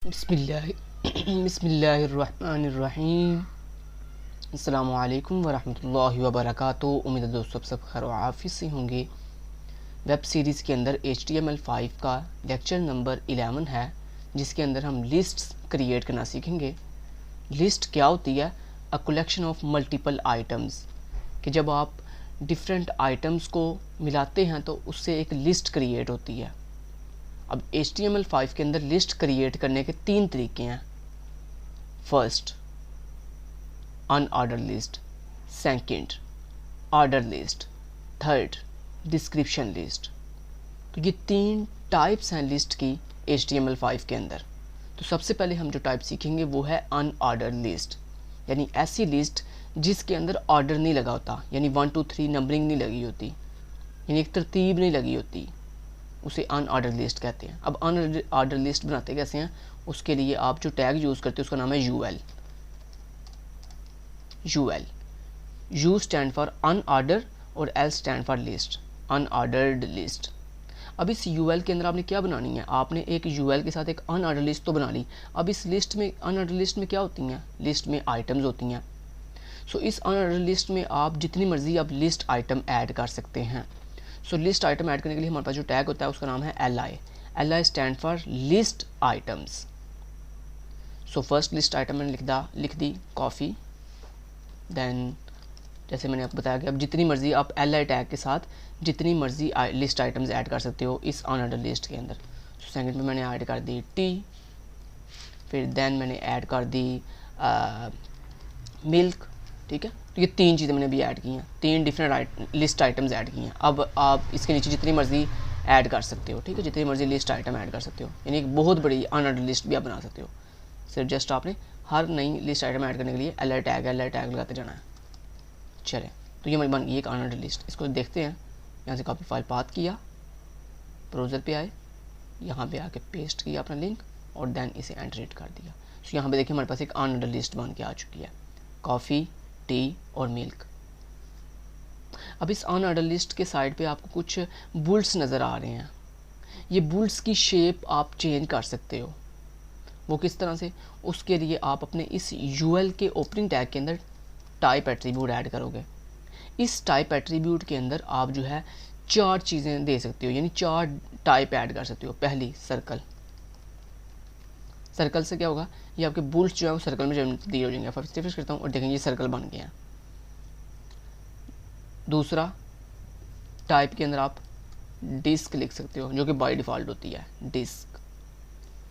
बिस्मिल्लाहिर्रहमानिर्रहीम। अस्सलामु अलैकुम वरहमतुल्लाहि वबरकातुहू। उम्मीद है दोस्तों सब खैर व आफियत से होंगे। वेब सीरीज़ के अंदर HTML5 का लेक्चर नंबर 11 है, जिसके अंदर हम लिस्ट्स क्रिएट करना सीखेंगे। लिस्ट क्या होती है? A collection of multiple items, कि जब आप डिफरेंट आइटम्स को मिलाते हैं तो उससे एक लिस्ट क्रिएट होती है। अब HTML5 के अंदर लिस्ट क्रिएट करने के 3 तरीके हैं। First, unordered list. Second, order list. Third, description list. तो ये 3 टाइप्स हैं लिस्ट की HTML5 के अंदर। तो सबसे पहले हम जो टाइप सीखेंगे वो है अनऑर्डर लिस्ट, यानी ऐसी लिस्ट जिसके अंदर ऑर्डर नहीं लगा होता, यानी 1 2 3 नंबरिंग नहीं लगी होती, यानी एक तरतीब नहीं लगी होती, उसे अनऑर्डर लिस्ट कहते हैं। अब अनऑर्डर लिस्ट बनाते कैसे हैं? उसके लिए आप जो टैग यूज़ करते हैं उसका नाम है UL। U stand for unordered और L stand for list, unordered list. अब इस UL के अंदर आपने क्या बनानी है? आपने एक UL के साथ एक अनऑर्डर लिस्ट तो बना ली। अब इस लिस्ट में, अनऑर्डर लिस्ट में क्या होती हैं? लिस्ट में आइटम्स होती हैं। सो इस अनऑर्डर लिस्ट में आप जितनी मर्जी आप लिस्ट आइटम ऐड कर सकते हैं। सो लिस्ट आइटम ऐड करने के लिए हमारे पास जो टैग होता है उसका नाम है LI stand for list items. So first list item मैंने लिख दी कॉफ़ी। देन जैसे मैंने आपको बताया कि अब जितनी मर्जी आप LI टैग के साथ जितनी मर्जी लिस्ट आइटम्स ऐड कर सकते हो इस अनऑर्डर लिस्ट के अंदर। सो सेकंड में मैंने ऐड कर दी टी। फिर देन मैंने ऐड कर दी मिल्क। ठीक है, तो ये 3 चीज़ें मैंने अभी ऐड की हैं, 3 डिफरेंट लिस्ट आइटम्स ऐड की हैं। अब आप इसके नीचे जितनी मर्जी ऐड कर सकते हो। ठीक है, जितनी मर्जी लिस्ट आइटम ऐड कर सकते हो, यानी एक बहुत बड़ी अनऑर्डर लिस्ट भी आप बना सकते हो। सिर्फ जस्ट आपने हर नई लिस्ट आइटम ऐड करने के लिए LI टैग लगाते जाना है। चलें, तो ये हमारी बन गई एक अनऑर्डर लिस्ट। इसको देखते हैं। यहाँ से कॉपी फाइल पाथ किया, ब्राउज़र पे आए, यहाँ पे आके पेस्ट किया अपना लिंक और देन इसे एंटर कर दिया। सो यहाँ पे देखिए हमारे पास एक अनऑर्डर लिस्ट बन के आ चुकी है, कॉफ़ी, टी और मिल्क। अब इस अनऑर्डर लिस्ट के साइड पे आपको कुछ बुल्स नज़र आ रहे हैं। ये बुल्स की शेप आप चेंज कर सकते हो। वो किस तरह से? उसके लिए आप अपने इस UL के ओपनिंग टैग के अंदर टाइप एट्रीब्यूट ऐड करोगे। इस टाइप एट्रीब्यूट के अंदर आप जो है 4 चीज़ें दे सकते हो, यानी 4 टाइप ऐड कर सकते हो। पहली, सर्कल। सर्कल से क्या होगा? ये आपके बुल्स जो है वो सर्कल में तब्दील हो जाएंगे। फर्स्ट रिफ्रेश करता हूँ और देखेंगे ये सर्कल बन गए हैं। दूसरा, टाइप के अंदर आप डिस्क लिख सकते हो, जो कि बाय डिफ़ॉल्ट होती है डिस्क।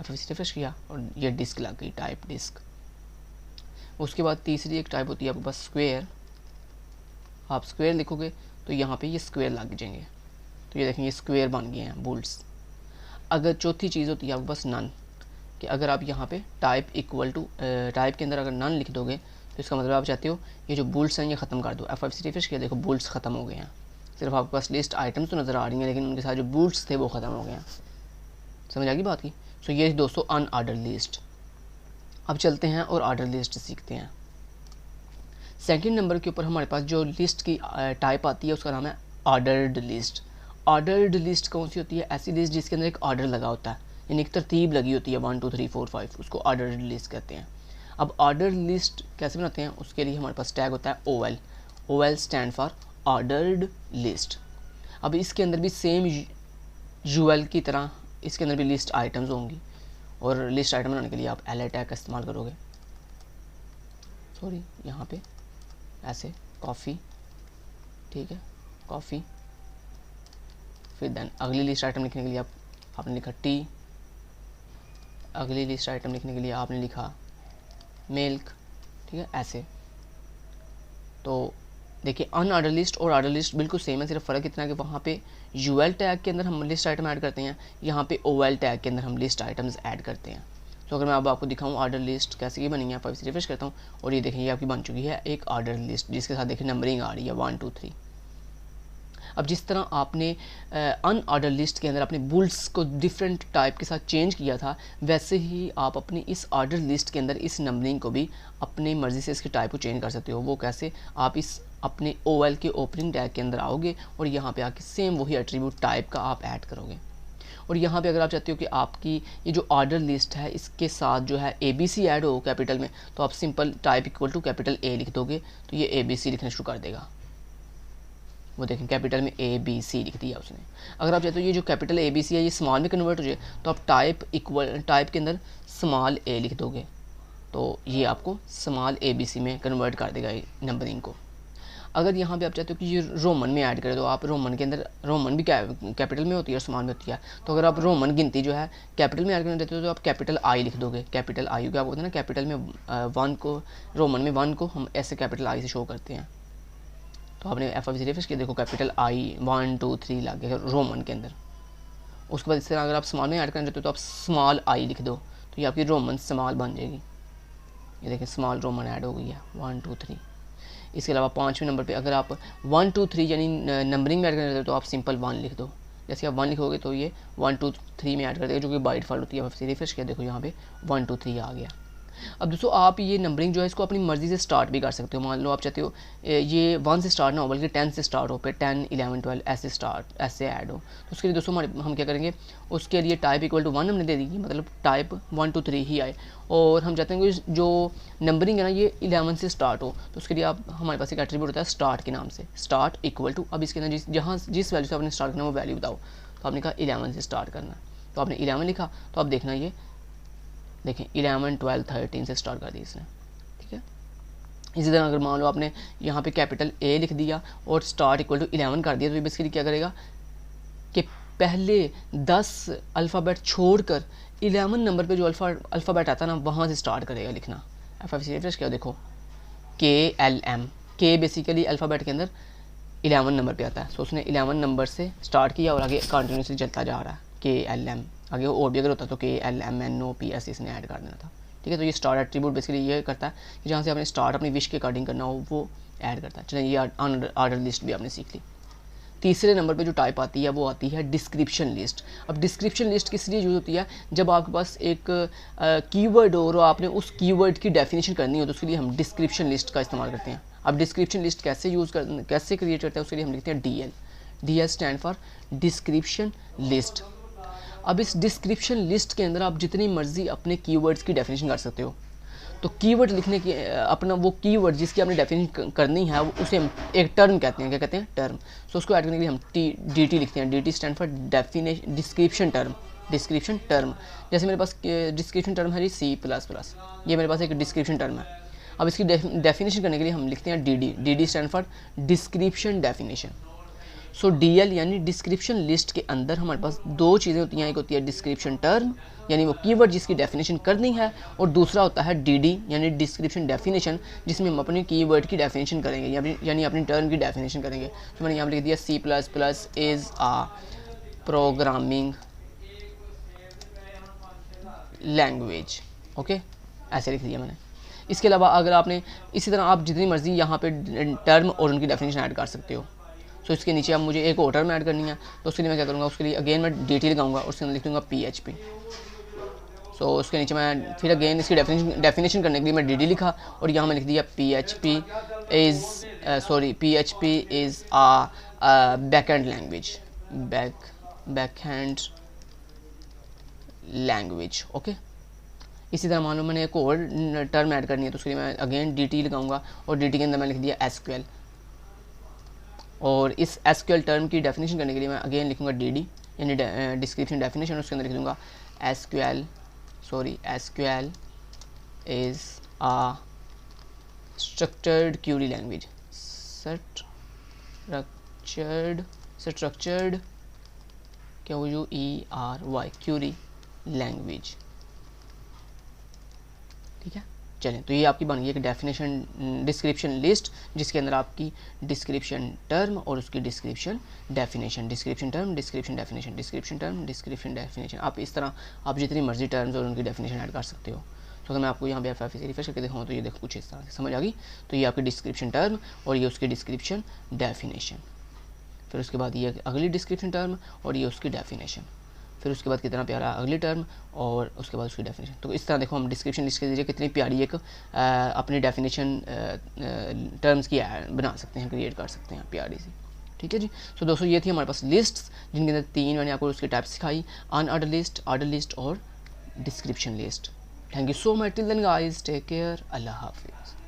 रिफ्रेश किया और ये डिस्क लग गई, टाइप डिस्क। उसके बाद तीसरी एक टाइप होती है आपके पास स्क्वायर। आप स्क्वायर लिखोगे तो यहाँ पे ये स्क्वायर लग जाएंगे। तो ये देखेंगे स्क्वायर बन गए हैं बुल्स। अगर चौथी चीज़ होती है आपके पास नन, कि अगर आप यहाँ पे टाइप इक्वल टू टाइप के अंदर अगर नन लिख दोगे तो इसका मतलब आप चाहते हो ये जो बुल्स हैं ये ख़त्म कर दो। F5 रिफ्रेश किया, देखो बुल्स ख़त्म हो गए हैं। सिर्फ आपके पास लिस्ट आइटम्स तो नज़र आ रही हैं, लेकिन उनके साथ जो बुल्स थे वो ख़त्म हो गए हैं। समझ आ गई बात की? सो ये दोस्तों अनऑर्डर लिस्ट। अब चलते हैं और ऑर्डर लिस्ट सीखते हैं। सेकंड नंबर के ऊपर हमारे पास जो लिस्ट की टाइप आती है उसका नाम है ऑर्डर्ड लिस्ट। ऑर्डर्ड लिस्ट कौन सी होती है? ऐसी लिस्ट जिसके अंदर एक ऑर्डर लगा होता है, यानी एक तरतीब लगी होती है 1 2 3 4 5, उसको ऑर्डर्ड लिस्ट कहते हैं। अब ऑर्डर लिस्ट कैसे बनाते हैं? उसके लिए हमारे पास टैग होता है OL stand for ordered list. अब इसके अंदर भी सेम UL की तरह इसके अंदर भी लिस्ट आइटम्स होंगी, और लिस्ट आइटम बनाने के लिए आप LI टैग का इस्तेमाल करोगे। सॉरी, यहाँ पे ऐसे कॉफ़ी। ठीक है, कॉफ़ी। फिर देन अगली लिस्ट आइटम लिखने के लिए आपने लिखा टी। अगली लिस्ट आइटम लिखने के लिए आपने लिखा मिल्क। ठीक है, ऐसे। तो देखिए अनऑर्डर लिस्ट और ऑर्डर लिस्ट बिल्कुल सेम है, सिर्फ फ़र्क इतना है कि वहाँ पे UL टैग के अंदर हम लिस्ट आइटम ऐड करते हैं, यहाँ पे OL टैग के अंदर हम लिस्ट आइटम्स ऐड करते हैं। तो अगर मैं अब आपको दिखाऊं ऑर्डर लिस्ट कैसे की बनी है, आप इसे रिफ्रेश करता हूँ और ये देखिए ये आपकी बन चुकी है एक ऑर्डर लिस्ट, जिसके साथ देखिए नंबरिंग आ रही है 1 2 3। अब जिस तरह आपने अनऑर्डर लिस्ट के अंदर अपने बुल्स को डिफरेंट टाइप के साथ चेंज किया था, वैसे ही आप अपनी इस ऑर्डर लिस्ट के अंदर इस नंबरिंग को भी अपनी मर्ज़ी से इसके टाइप को चेंज कर सकते हो। वो कैसे? आप इस अपने OL के ओपनिंग टैग के अंदर आओगे और यहाँ पे आके सेम वही एट्रीब्यूट टाइप का आप ऐड करोगे। और यहाँ पे अगर आप चाहते हो कि आपकी ये जो ऑर्डर लिस्ट है इसके साथ जो है ABC ऐड हो कैपिटल में, तो आप simple type equal to capital A लिख दोगे तो ये ABC लिखना शुरू कर देगा। वो देखें कैपिटल में ABC लिख दिया उसने। अगर आप चाहते हो ये जो कैपिटल ABC है ये स्मॉल में कन्वर्ट हो जाए तो आप टाइप के अंदर स्मॉल a लिख दोगे तो ये आपको स्मॉल ABC में कन्वर्ट कर देगा नंबरिंग को। अगर यहाँ पे आप चाहते हो कि ये रोमन में ऐड करें तो आप रोमन के अंदर, रोमन भी कैपिटल में होती है और स्मॉल में होती है, तो अगर आप रोमन गिनती जो है कैपिटल में ऐड करना चाहते हो तो आप कैपिटल I लिख दोगे। कैपिटल I क्या बोलते हैं ना, कैपिटल में 1 को, रोमन में 1 को हम ऐसे कैपिटल I से शो करते हैं। तो आपने FFC रिफ्रेश किया, देखो कैपिटल I 1 2 3 लग गया रोमन के अंदर। उसके बाद इस तरह अगर आप स्मॉल में ऐड करना चाहते हो तो आप स्मॉल I लिख दो तो ये आपकी रोमन स्मॉल बन जाएगी। ये देखिए स्मॉल रोमन ऐड हो गई है 1 2 3। इसके अलावा 5वें नंबर पे अगर आप 1 2 3 यानी नंबरिंग में ऐड करना चाहते हो तो आप सिंपल 1 लिख दो। जैसे आप 1 लिखोगे तो ये 1 2 3 में ऐड कर देगा, जो कि बाय डिफ़ॉल्ट होती है। FFC रिफ्रेश किया, देखो यहाँ पे 1 2 3 आ गया। अब दोस्तों आप ये नंबरिंग जो है इसको अपनी मर्ज़ी से स्टार्ट भी कर सकते हो। मान लो आप चाहते हो ये 1 से स्टार्ट ना हो बल्कि 10 से स्टार्ट हो, फिर 10 11 12 ऐसे ऐड हो, तो उसके लिए दोस्तों हम क्या करेंगे, उसके लिए टाइप इक्वल टू 1 हमने दे दी, मतलब टाइप 1 2 3 ही आए। और हम चाहते हैं कि जो नंबरिंग है ना ये 11 से स्टार्ट हो, तो उसके लिए आप हमारे पास एक एट्रीब्यूट होता है स्टार्ट के नाम से, स्टार्ट इक्वल टू, अब इसके अंदर जिस वैल्यू से आपने स्टार्ट करना वो वैल्यू बताओ, तो आपने कहा 11 से स्टार्ट करना, तो आपने 11 लिखा, तो आप देखना ये देखें 11 12 13 से स्टार्ट कर दी इसने, ठीक है। इसी तरह अगर मान लो आपने यहाँ पे कैपिटल A लिख दिया और स्टार्ट इक्वल टू 11 कर दिया, तो ये बेसिकली क्या करेगा कि पहले 10 अल्फ़ाबेट छोड़कर 11 नंबर पे जो अल्फ़ाबेट आता है ना वहाँ से स्टार्ट करेगा लिखना। FFC रिफ्रेश किया, देखो KLM, K बेसिकली अल्फ़ाबेट के अंदर 11 नंबर पे आता है, सो उसने 11 नंबर से स्टार्ट किया और आगे कंटिन्यूसली चलता जा रहा है KLM। आगे और भी अगर होता तो KLMNOPS इसने ऐड कर देना था, ठीक है। तो ये स्टार्ट एट्रीब्यूट बेसिकली ये करता है कि जहाँ से आपने स्टार्ट अपनी विश के अकॉर्डिंग करना हो वो ऐड करता है। चलिए ये ऑर्डर लिस्ट भी आपने सीख ली। तीसरे नंबर पे जो टाइप आती है वो आती है डिस्क्रिप्शन लिस्ट। अब डिस्क्रिप्शन लिस्ट किस लिए यूज़ होती है, जब आपके पास एक कीवर्ड हो और आपने उस कीवर्ड की डेफिनेशन करनी हो तो उसके लिए हम डिस्क्रिप्शन लिस्ट का इस्तेमाल करते हैं। अब डिस्क्रिप्शन लिस्ट कैसे क्रिएट करते हैं, उसके लिए हम लिखते हैं DL stand for description list. अब इस डिस्क्रिप्शन लिस्ट के अंदर आप जितनी मर्जी अपने कीवर्ड्स की डेफिनेशन कर सकते हो। तो कीवर्ड लिखने की अपना वो कीवर्ड जिसकी आपने डेफिनेशन करनी है वो उसे हम एक टर्म कहते हैं। क्या कहते हैं? टर्म। सो उसको ऐड करने के लिए हम DT लिखते हैं। DT stand for description term. Description term, जैसे मेरे पास डिस्क्रिप्शन टर्म है जी C++, ये मेरे पास एक डिस्क्रिप्शन टर्म है। अब इसकी डेफिनेशन करने के लिए हम लिखते हैं DD stand for description definition. So DL यानी डिस्क्रिप्शन लिस्ट के अंदर हमारे पास दो चीज़ें होती हैं, एक होती है डिस्क्रिप्शन टर्म यानी वो कीवर्ड जिसकी डेफिनेशन करनी है, और दूसरा होता है DD यानी डिस्क्रिप्शन डेफिनेशन जिसमें हम अपनी कीवर्ड की डेफिनेशन करेंगे यानी अपनी टर्म की डेफिनेशन करेंगे। तो मैंने यहाँ लिख दिया C++ is a programming language, okay, ऐसे लिख दिया मैंने। इसके अलावा अगर आपने इसी तरह आप जितनी मर्जी यहाँ पे टर्म और उनकी डेफिनेशन ऐड कर सकते हो। सो इसके नीचे अब मुझे एक और टर्म ऐड करनी है तो उसके लिए मैं क्या करूँगा, उसके लिए अगेन मैं DT लगाऊंगा और उसके अंदर लिख दूँगा PHP। सो उसके नीचे मैं फिर अगेन इसकी डेफिनेशन करने के लिए मैं DD लिखा और यहाँ मैं लिख दिया PHP is a backend language, backend language, okay. इसी तरह मान लो मैंने एक और टर्म ऐड करनी है तो उसके लिए मैं अगेन DT लगाऊंगा और DT के अंदर मैं लिख दिया SQL, और इस SQL टर्म की डेफिनेशन करने के लिए मैं अगेन लिखूंगा DD यानी डिस्क्रिप्शन डेफिनेशन, उसके अंदर लिख दूंगा SQL is a structured query language, structured QUERY query language, ठीक है। चलें, तो ये आपकी बन गई एक डेफिनेशन डिस्क्रिप्शन लिस्ट जिसके अंदर आपकी डिस्क्रिप्शन टर्म और उसकी description definition, description term description definition, description term description definition, आप इस तरह आप जितनी मर्जी टर्म्स और उनकी डेफिनेशन ऐड कर सकते हो। तो अगर मैं आपको यहाँ पे FFC रिफ्रेश करके दिखाऊँ तो ये देखो कुछ इस तरह से समझ आ गई। तो ये आपकी डिस्क्रिप्शन टर्म और ये उसकी डिस्क्रिप्शन डेफिनेशन, फिर उसके बाद ये अगली डिस्क्रिप्शन टर्म और ये उसकी डेफिनेशन, फिर उसके बाद कितना प्यारा अगली टर्म और उसके बाद उसकी डेफिनेशन। तो इस तरह देखो हम डिस्क्रिप्शन लिस्ट के जरिए कितनी प्यारी एक अपनी डेफिनेशन टर्म्स की बना सकते हैं, क्रिएट कर सकते हैं प्यारी सी, ठीक है जी। तो दोस्तों ये थी हमारे पास लिस्ट्स, जिनके अंदर 3 मैंने आपको उसकी टाइप सिखाई, अनऑर्डर लिस्ट और description list. Thank you so much, till then guys, take care, अल्लाह हाफिज़।